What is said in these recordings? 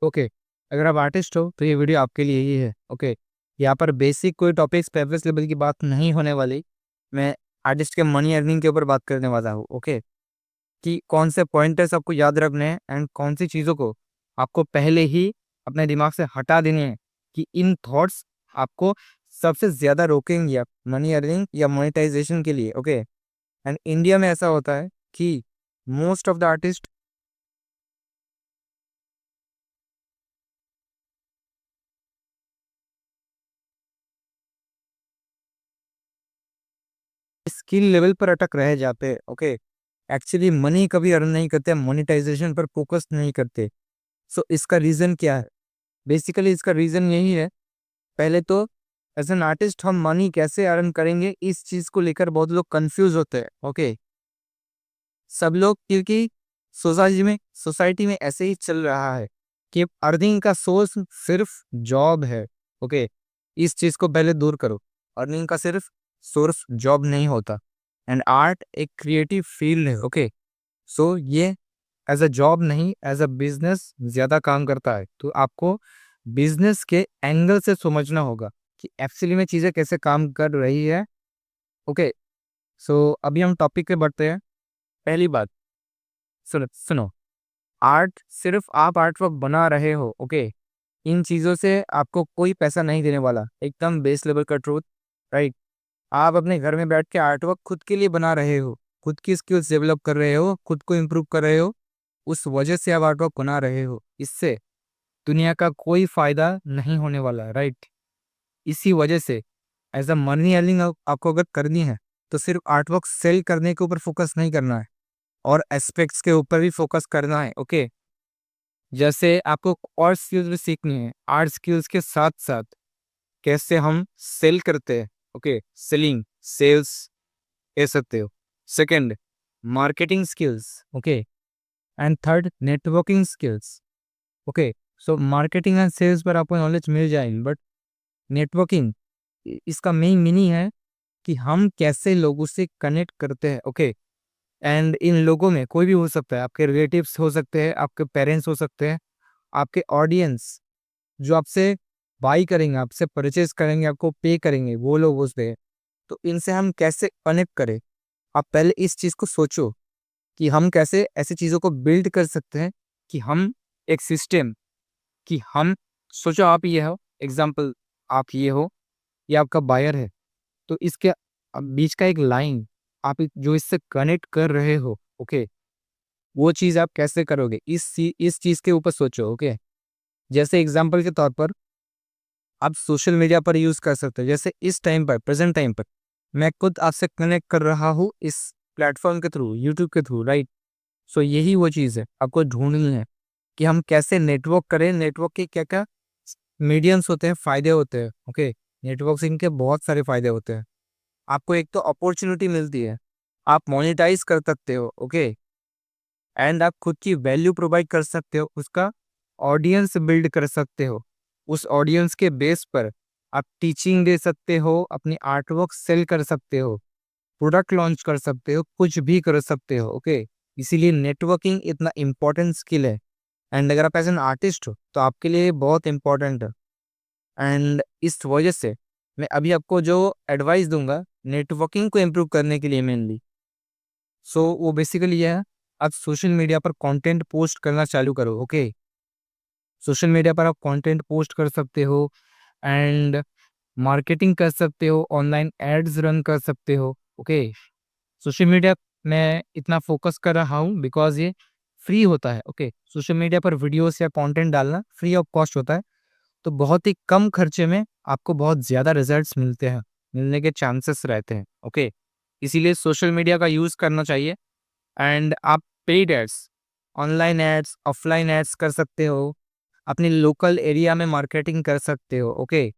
Okay, अगर आप artist हो तो ये वीडियो आपके लिए ही है। ओके, यहाँ पर बेसिक कोई टॉपिक्स पेपरलेस लेवल की बात नहीं होने वाली। मैं आर्टिस्ट के मनी अर्निंग के ऊपर बात करने वाला हूँ। ओके, कि कौन से पॉइंटर्स आपको याद रखने हैं एंड कौन सी चीज़ों को आपको पहले ही अपने दिमाग से हटा देनी है, कि इन थॉट्स आपको सबसे ज़्यादा रोकेंगे आप मनी अर्निंग या मोनेटाइजेशन के लिए। ओके, एंड इंडिया में ऐसा होता है कि most of the artist skill level पर अटक रह जाते हैं। ओके, एक्चुअली मनी कभी अर्न नहीं करते, मोनेटाइजेशन पर फोकस नहीं करते। सो इसका रीज़न क्या है? बेसिकली इसका रीज़न यही है। पहले तो एज एन आर्टिस्ट हम मनी कैसे अर्न करेंगे, इस चीज़ को लेकर बहुत लोग कंफ्यूज होते हैं। ओके, सब लोग, क्योंकि सोसाइटी में ऐसे ही चल रहा है कि अर्निंग का सोर्स सिर्फ जॉब है। ओके, इस चीज़ को पहले दूर करो। अर्निंग का सिर्फ सोर्स जॉब नहीं होता, एंड आर्ट एक क्रिएटिव फील्ड है। ओके, सो ये एज अ जॉब नहीं, एज अ बिजनेस ज़्यादा काम करता है। तो आपको बिजनेस के एंगल से समझना होगा कि एक्चुअली में चीज़ें कैसे काम कर रही है। ओके, सो अभी हम टॉपिक पे बढ़ते हैं। पहली बात, सुनो सुनो, आर्ट सिर्फ आप आर्ट वर्क बना रहे हो। ओके, इन चीज़ों से आपको कोई पैसा नहीं देने वाला, एकदम बेस लेवल का ट्रूथ। राइट, आप अपने घर में बैठ के आर्ट वर्क खुद के लिए बना रहे हो, खुद की स्किल्स डेवलप कर रहे हो, खुद को इम्प्रूव कर रहे हो, उस वजह से आप आर्ट वर्क बना रहे हो। इससे दुनिया का कोई फायदा नहीं होने वाला। राइट, इसी वजह से एज अ मनी अर्निंग आपको अगर करनी है तो सिर्फ आर्ट वर्क सेल करने के ऊपर फोकस नहीं करना है, और एस्पेक्ट्स के ऊपर भी फोकस करना है। ओके, जैसे आपको और स्किल्स भी सीखनी है, आर्ट स्किल्स के साथ साथ कैसे हम सेल करते हैं। ओके, सेलिंग, सेल्स कह सकते हो। Second, marketing skills. Okay, and third, networking skills. Okay, so marketing and sales पर आपको नॉलेज मिल जाएगी, बट नेटवर्किंग, इसका मेन मीनिंग है कि हम कैसे लोगों से कनेक्ट करते हैं। ओके, एंड इन लोगों में कोई भी हो सकता है, आपके रिलेटिव्स हो सकते हैं, आपके पेरेंट्स हो सकते हैं, आपके ऑडियंस जो आपसे बाई करेंगे, आपसे परचेज करेंगे, आपको पे करेंगे, वो लोग होते हैं। तो इनसे हम कैसे कनेक्ट करें, आप पहले इस चीज़ को सोचो कि हम कैसे ऐसी चीज़ों को बिल्ड कर सकते हैं कि हम एक सिस्टम, कि हम सोचो आप ये हो, एग्जाम्पल आप ये हो, ये आपका बायर है, तो इसके बीच का एक लाइन आप जो इससे कनेक्ट कर रहे हो। ओके, वो चीज़ आप कैसे करोगे, इस चीज़ के ऊपर सोचो। ओके, जैसे एग्जाम्पल के तौर पर आप सोशल मीडिया पर यूज़ कर सकते हो। जैसे इस टाइम पर, प्रेजेंट टाइम पर मैं खुद आपसे कनेक्ट कर रहा हूँ इस प्लेटफॉर्म के थ्रू, यूट्यूब के थ्रू। राइट, सो यही वो चीज़ है आपको ढूंढनी है कि हम कैसे नेटवर्क करें, नेटवर्क के क्या क्या मीडियम्स होते हैं, फ़ायदे होते हैं। ओके, नेटवर्किंग के बहुत सारे फ़ायदे होते हैं। आपको एक तो अपॉर्चुनिटी मिलती है, आप मोनेटाइज कर सकते हो। ओके, एंड आप खुद की वैल्यू प्रोवाइड कर सकते हो, उसका ऑडियंस बिल्ड कर सकते हो। उस ऑडियंस के बेस पर आप टीचिंग दे सकते हो, अपनी आर्टवर्क सेल कर सकते हो, प्रोडक्ट लॉन्च कर सकते हो, कुछ भी कर सकते हो। ओके, इसीलिए नेटवर्किंग इतना इम्पोर्टेंट स्किल है, एंड अगर आप एज एन आर्टिस्ट हो तो आपके लिए बहुत इम्पोर्टेंट है। एंड इस वजह से मैं अभी आपको जो एडवाइस दूंगा नेटवर्किंग को इम्प्रूव करने के लिए मेनली, सो वो बेसिकली ये है, आप सोशल मीडिया पर कंटेंट पोस्ट करना चालू करो। ओके, सोशल मीडिया पर आप कंटेंट पोस्ट कर सकते हो, एंड मार्केटिंग कर सकते हो, ऑनलाइन एड्स रन कर सकते हो। ओके, सोशल मीडिया मैं इतना फोकस कर रहा हूँ बिकॉज ये फ्री होता है। ओके, सोशल मीडिया पर वीडियोस या कंटेंट डालना फ्री ऑफ कॉस्ट होता है, तो बहुत ही कम खर्चे में आपको बहुत ज़्यादा रिजल्ट्स मिलते हैं, मिलने के चांसेस रहते हैं। ओके, इसीलिए सोशल मीडिया का यूज़ करना चाहिए। एंड आप paid ads, online ads, offline ads कर सकते हो, अपने लोकल एरिया में मार्केटिंग कर सकते हो। ओके,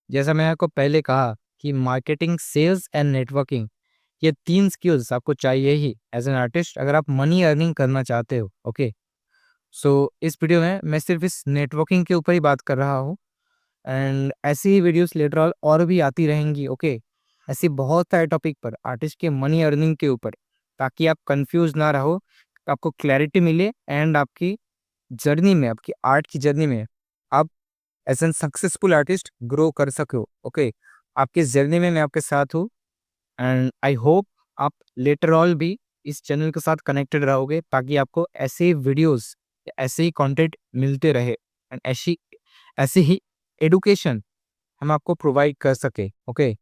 जैसा मैंने आपको पहले कहा कि मार्केटिंग, सेल्स एंड नेटवर्किंग, ये 3 स्किल्स आपको चाहिए ही एज एन आर्टिस्ट अगर आप मनी अर्निंग करना चाहते हो। ओके, सो इस वीडियो में मैं सिर्फ इस नेटवर्किंग के ऊपर ही बात कर रहा हूँ, एंड ऐसी ही वीडियोस लेटर ऑन और भी आती रहेंगी। ओके, ऐसी बहुत सारे टॉपिक पर आर्टिस्ट के मनी अर्निंग के ऊपर, ताकि आप कंफ्यूज ना रहो, आपको क्लैरिटी मिले, एंड आपकी जर्नी में, आपकी आर्ट की जर्नी में आप as an successful artist grow कर सको। ओके, आपकी इस जर्नी में मैं आपके साथ हूँ एंड आई होप आप लेटर ऑल भी इस चैनल के साथ कनेक्टेड रहोगे ताकि आपको ऐसे ही वीडियोज़, ऐसे ही कंटेंट मिलते रहे एंड ऐसी ऐसी ही एडुकेशन हम आपको प्रोवाइड कर सकें। ओके,